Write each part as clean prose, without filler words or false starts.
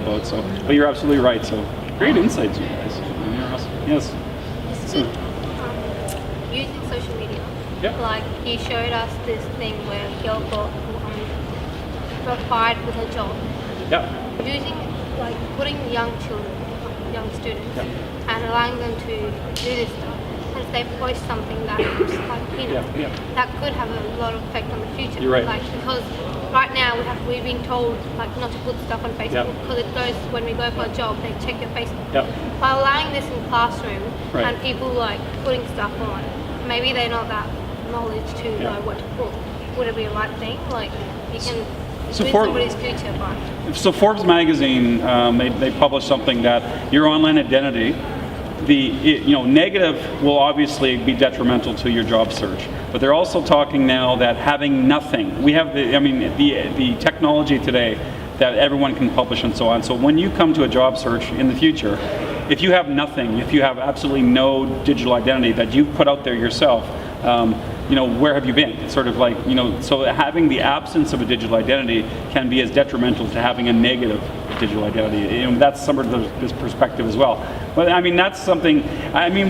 about. So, but you're absolutely right. So, great insights, you guys. Yes. Using social media. Yep. Like he showed us this thing where a girl got fired with her job. Yeah. Using like putting young students, Yep. and allowing them to do this stuff. And if they post something that is like that could have a lot of effect on the future. You're right. Like because right now we've been told like not to put stuff on Facebook because it goes when we go for a job they check your Facebook. Yep. By allowing this in classroom Right. and people like putting stuff on, maybe they're not that knowledge to know what to put. Would it be a right thing? Like you can win somebody's future by. So Forbes magazine, they published something that your online identity, negative will obviously be detrimental to your job search, but they're also talking now that having nothing, we have the technology today that everyone can publish and so on. So when you come to a job search in the future, if you have nothing, if you have absolutely no digital identity that you put out there yourself, where have you been? It's sort of like, so having the absence of a digital identity can be as detrimental to having a negative digital identity. That's some of this perspective as well. But that's something,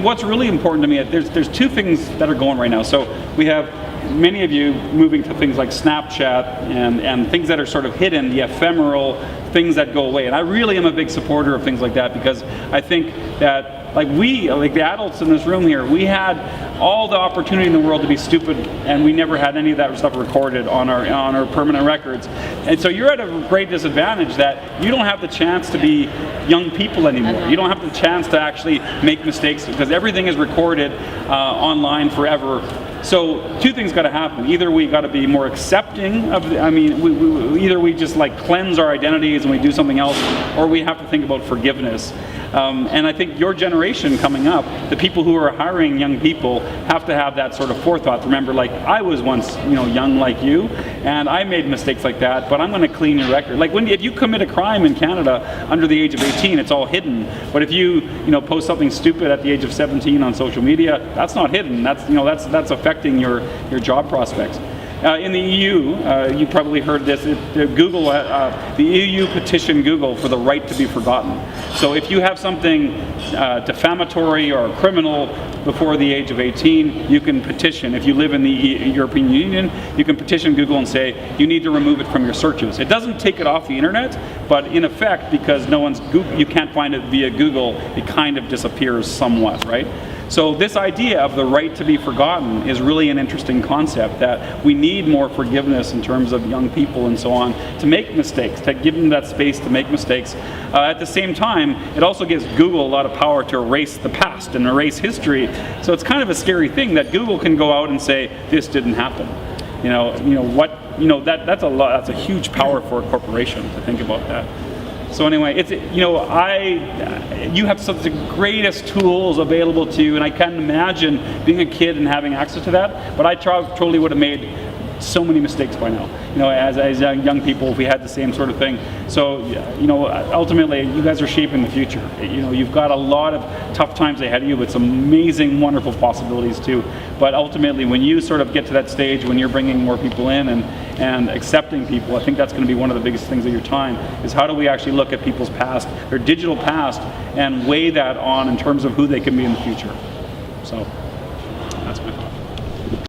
what's really important to me, there's two things that are going right now. So we have many of you moving to things like Snapchat and things that are sort of hidden, the ephemeral things that go away. And I really am a big supporter of things like that because I think that like the adults in this room here, we had all the opportunity in the world to be stupid and we never had any of that stuff recorded on our permanent records. And so you're at a great disadvantage that you don't have the chance to be young people anymore. You don't have the chance to actually make mistakes because everything is recorded online forever. So two things got to happen. Either we got to be more accepting of, either we just like cleanse our identities and we do something else, or we have to think about forgiveness. And I think your generation coming up, the people who are hiring young people have to have that sort of forethought. Remember, like I was once, young like you, and I made mistakes like that, but I'm going to clean your record. Like if you commit a crime in Canada under the age of 18, it's all hidden. But if you, post something stupid at the age of 17 on social media, that's not hidden. That's affecting your job prospects. In the EU, you probably heard this, the EU petitioned Google for the right to be forgotten. So if you have something defamatory or criminal before the age of 18, you can petition. If you live in the European Union, you can petition Google and say, you need to remove it from your searches. It doesn't take it off the internet, but in effect, because you can't find it via Google, it kind of disappears somewhat, right? So this idea of the right to be forgotten is really an interesting concept, that we need more forgiveness in terms of young people and so on to make mistakes, to give them that space to make mistakes. At the same time, it also gives Google a lot of power to erase the past and erase history. So it's kind of a scary thing that Google can go out and say, this didn't happen. That's a lot. That's a huge power for a corporation to think about that. So anyway, you have some of the greatest tools available to you, and I can't imagine being a kid and having access to that, but I totally would have made so many mistakes by now, as young people, if we had the same sort of thing. So, ultimately, you guys are shaping the future. You've got a lot of tough times ahead of you, but some amazing, wonderful possibilities too. But ultimately, when you sort of get to that stage, when you're bringing more people in and accepting people, I think that's going to be one of the biggest things of your time, is how do we actually look at people's past, their digital past, and weigh that on in terms of who they can be in the future. So.